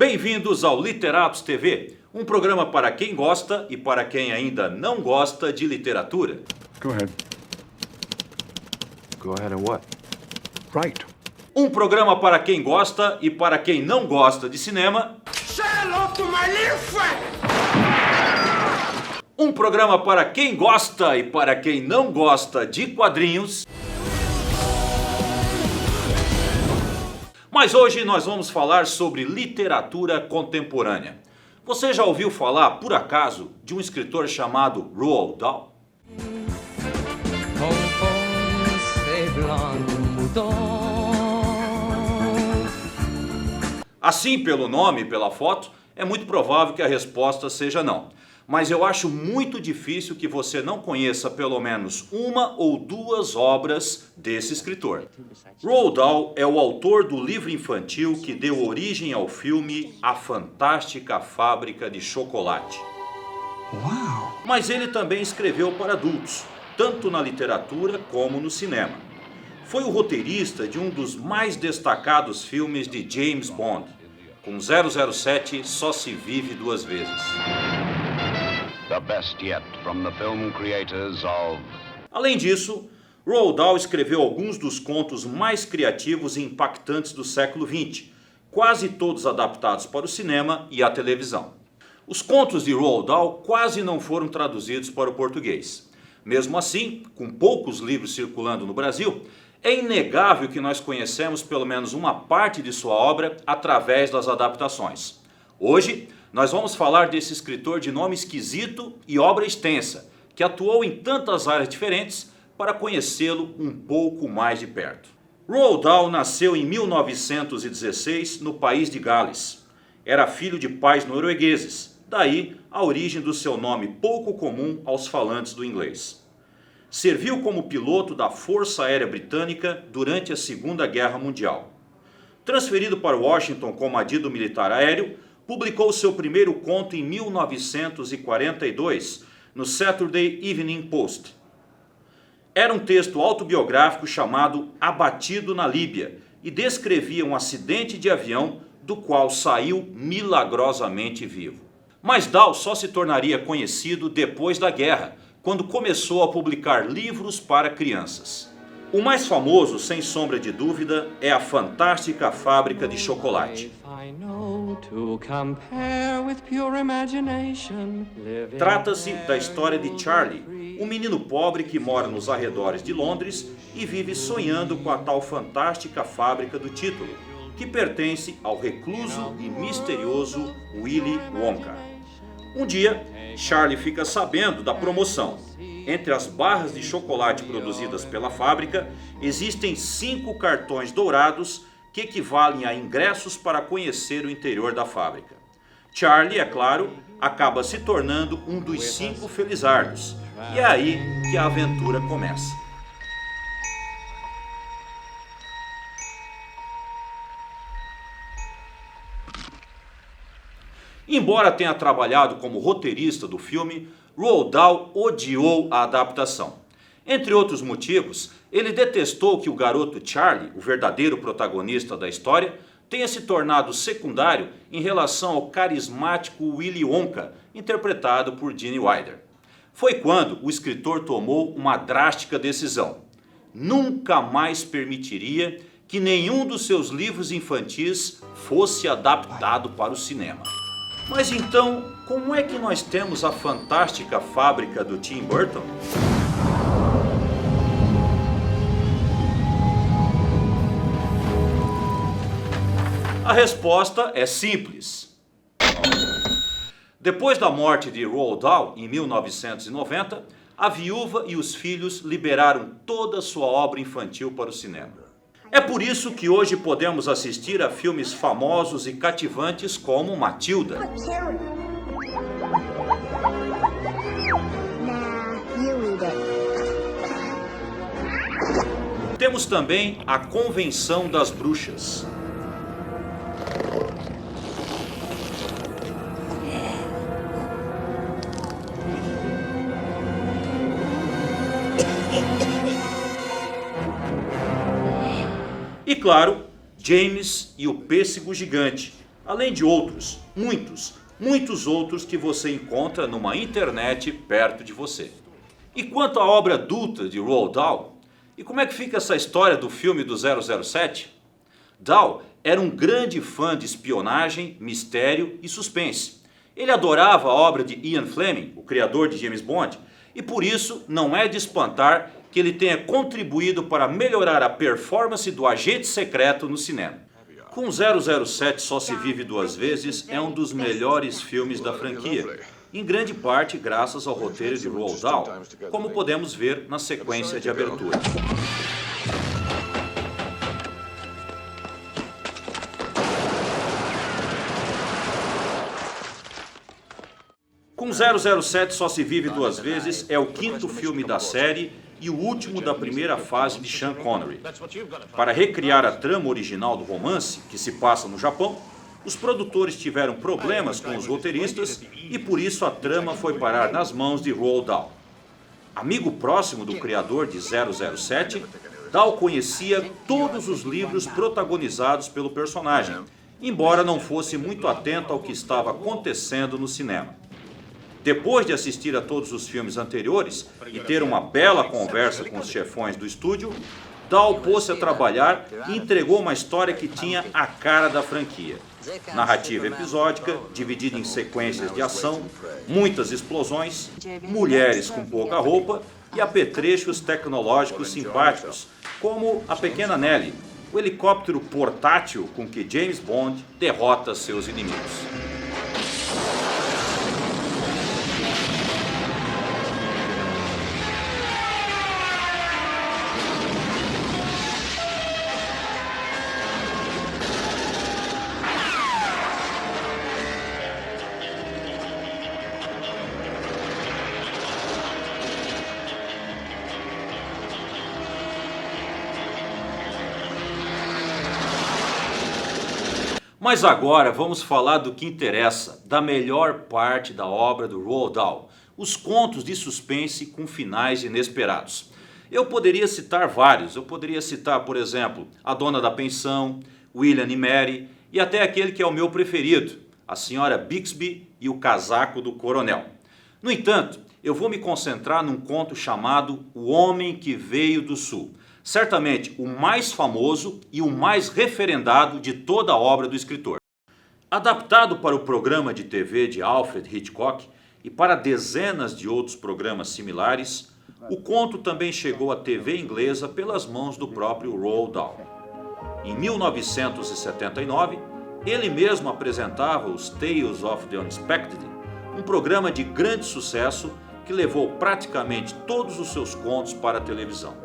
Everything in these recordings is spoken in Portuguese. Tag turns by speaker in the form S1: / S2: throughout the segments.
S1: Bem-vindos ao Literatos TV, um programa para quem gosta e para quem ainda não gosta de literatura.
S2: Go ahead.
S3: Go ahead and what?
S2: Right.
S1: Um programa para quem gosta e para quem não gosta de cinema.
S4: Say hello to my little friend!
S1: Um programa para quem gosta e para quem não gosta de quadrinhos. Mas hoje nós vamos falar sobre literatura contemporânea. Você já ouviu falar, por acaso, de um escritor chamado Roald Dahl? Assim, pelo nome e pela foto, é muito provável que a resposta seja não. Mas eu acho muito difícil que você não conheça pelo menos uma ou duas obras desse escritor. Roald Dahl é o autor do livro infantil que deu origem ao filme A Fantástica Fábrica de Chocolate.
S2: Wow.
S1: Mas ele também escreveu para adultos, tanto na literatura como no cinema. Foi o roteirista de um dos mais destacados filmes de James Bond. Com 007 só se vive duas vezes.
S5: The best yet from the film creators of...
S1: Além disso, Roald Dahl escreveu alguns dos contos mais criativos e impactantes do século XX, quase todos adaptados para o cinema e a televisão. Os contos de Roald Dahl quase não foram traduzidos para o português. Mesmo assim, com poucos livros circulando no Brasil, é inegável que nós conhecemos pelo menos uma parte de sua obra através das adaptações. Hoje, nós vamos falar desse escritor de nome esquisito e obra extensa, que atuou em tantas áreas diferentes para conhecê-lo um pouco mais de perto. Roald Dahl nasceu em 1916 no país de Gales. Era filho de pais noruegueses, daí a origem do seu nome pouco comum aos falantes do inglês. Serviu como piloto da Força Aérea Britânica durante a Segunda Guerra Mundial. Transferido para Washington como adido militar aéreo, publicou seu primeiro conto em 1942 no Saturday Evening Post. Era um texto autobiográfico chamado Abatido na Líbia e descrevia um acidente de avião do qual saiu milagrosamente vivo. Mas Dahl só se tornaria conhecido depois da guerra, quando começou a publicar livros para crianças. O mais famoso, sem sombra de dúvida, é A Fantástica Fábrica de Chocolate. Trata-se da história de Charlie, um menino pobre que mora nos arredores de Londres e vive sonhando com a tal fantástica fábrica do título, que pertence ao recluso e misterioso Willy Wonka. Um dia, Charlie fica sabendo da promoção. Entre as barras de chocolate produzidas pela fábrica, existem 5 cartões dourados que equivalem a ingressos para conhecer o interior da fábrica. Charlie, é claro, acaba se tornando um dos 5 felizardos. E é aí que a aventura começa. Embora tenha trabalhado como roteirista do filme, Roald Dahl odiou a adaptação. Entre outros motivos, ele detestou que o garoto Charlie, o verdadeiro protagonista da história, tenha se tornado secundário em relação ao carismático Willy Wonka, interpretado por Gene Wilder. Foi quando o escritor tomou uma drástica decisão. Nunca mais permitiria que nenhum dos seus livros infantis fosse adaptado para o cinema. Mas então, como é que nós temos a Fantástica Fábrica do Tim Burton? A resposta é simples. Depois da morte de Roald Dahl, em 1990, a viúva e os filhos liberaram toda a sua obra infantil para o cinema. É por isso que hoje podemos assistir a filmes famosos e cativantes como Matilda. Temos também a Convenção das Bruxas. E claro, James e o Pêssego Gigante, além de outros, muitos outros que você encontra numa internet perto de você. E quanto à obra adulta de Roald Dahl, e como é que fica essa história do filme do 007? Dahl era um grande fã de espionagem, mistério e suspense. Ele adorava a obra de Ian Fleming, o criador de James Bond, e por isso não é de espantar que ele tenha contribuído para melhorar a performance do agente secreto no cinema. Com 007 Só se Vive Duas Vezes é um dos melhores filmes da franquia, em grande parte graças ao roteiro de Roald Dahl, como podemos ver na sequência de abertura. Com 007 Só se Vive Duas Vezes é o quinto filme da série e o último da primeira fase de Sean Connery. Para recriar a trama original do romance, que se passa no Japão, os produtores tiveram problemas com os roteiristas e por isso a trama foi parar nas mãos de Roald Dahl. Amigo próximo do criador de 007, Dahl conhecia todos os livros protagonizados pelo personagem, embora não fosse muito atento ao que estava acontecendo no cinema. Depois de assistir a todos os filmes anteriores e ter uma bela conversa com os chefões do estúdio, Dahl pôs-se a trabalhar e entregou uma história que tinha a cara da franquia. Narrativa episódica, dividida em sequências de ação, muitas explosões, mulheres com pouca roupa e apetrechos tecnológicos simpáticos, como a pequena Nellie, o helicóptero portátil com que James Bond derrota seus inimigos. Mas agora vamos falar do que interessa, da melhor parte da obra do Roald Dahl, os contos de suspense com finais inesperados. Eu poderia citar vários, eu poderia citar, por exemplo, A Dona da Pensão, William e Mary e até aquele que é o meu preferido, A Senhora Bixby e o Casaco do Coronel. No entanto, eu vou me concentrar num conto chamado O Homem que Veio do Sul. Certamente o mais famoso e o mais referendado de toda a obra do escritor. Adaptado para o programa de TV de Alfred Hitchcock e para dezenas de outros programas similares, o conto também chegou à TV inglesa pelas mãos do próprio Roald Dahl. Em 1979, ele mesmo apresentava os Tales of the Unexpected, um programa de grande sucesso que levou praticamente todos os seus contos para a televisão.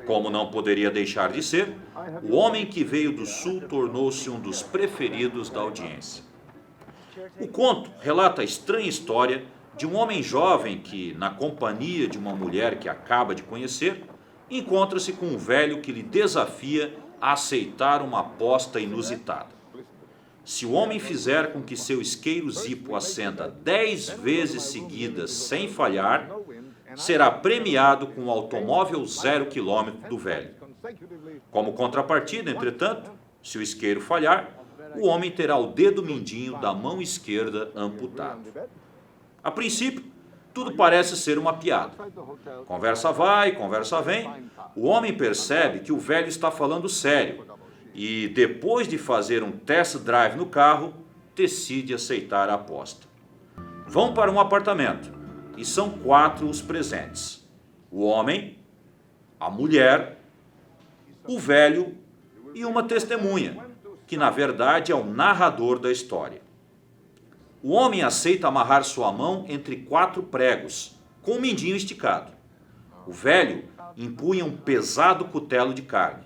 S1: Como não poderia deixar de ser, O Homem que Veio do Sul tornou-se um dos preferidos da audiência. O conto relata a estranha história de um homem jovem que, na companhia de uma mulher que acaba de conhecer, encontra-se com um velho que lhe desafia a aceitar uma aposta inusitada. Se o homem fizer com que seu isqueiro Zippo acenda 10 vezes seguidas sem falhar, será premiado com um automóvel 0 km do velho. Como contrapartida, entretanto, se o isqueiro falhar, o homem terá o dedo mindinho da mão esquerda amputado. A princípio, tudo parece ser uma piada. Conversa vai, conversa vem, o homem percebe que o velho está falando sério e, depois de fazer um test drive no carro, decide aceitar a aposta. Vão para um apartamento. E são 4 os presentes: o homem, a mulher, o velho e uma testemunha, que na verdade é o narrador da história. O homem aceita amarrar sua mão entre 4 pregos, com o mindinho esticado. O velho empunha um pesado cutelo de carne.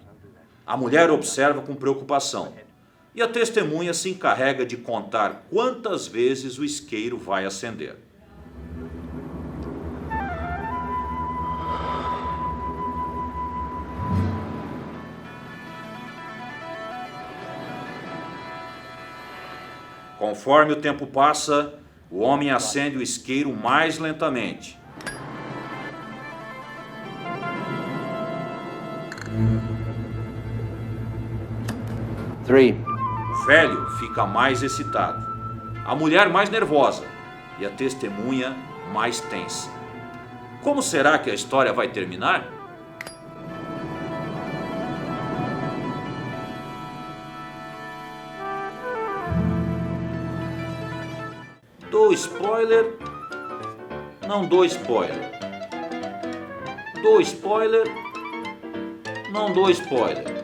S1: A mulher observa com preocupação. E a testemunha se encarrega de contar quantas vezes o isqueiro vai acender. Conforme o tempo passa, o homem acende o isqueiro mais lentamente. O velho fica mais excitado, a mulher mais nervosa e a testemunha mais tensa. Como será que a história vai terminar? Dou spoiler? Não dou spoiler. Dou spoiler? Não dou spoiler.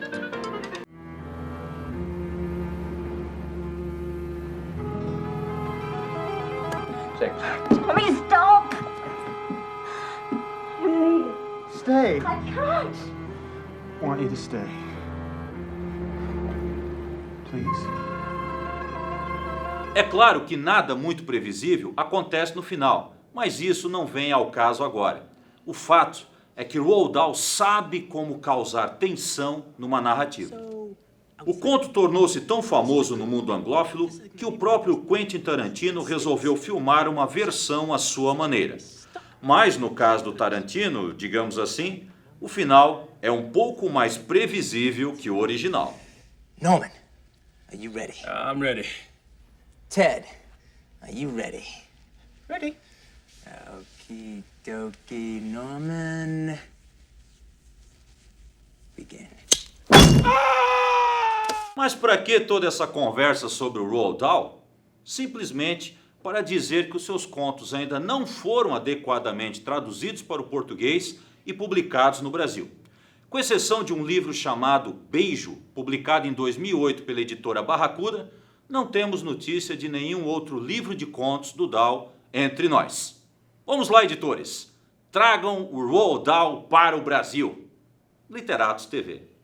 S3: Tommy, stop! Please,
S2: Stay.
S3: I can't.
S2: I want you to stay. Please.
S1: É claro que nada muito previsível acontece no final, mas isso não vem ao caso agora. O fato é que Roald Dahl sabe como causar tensão numa narrativa. O conto tornou-se tão famoso no mundo anglófilo que o próprio Quentin Tarantino resolveu filmar uma versão à sua maneira. Mas no caso do Tarantino, digamos assim, o final é um pouco mais previsível que o original.
S6: Norman, are you ready?
S7: I'm ready.
S6: Ted, are you ready?
S7: Ready?
S6: Okie dokie, Norman. Begin.
S1: Mas para que toda essa conversa sobre o Roald Dahl? Simplesmente para dizer que os seus contos ainda não foram adequadamente traduzidos para o português e publicados no Brasil. Com exceção de um livro chamado Beijo, publicado em 2008 pela editora Barracuda, não temos notícia de nenhum outro livro de contos do Dahl entre nós. Vamos lá, editores. Tragam o Roald Dahl para o Brasil. Literatos TV.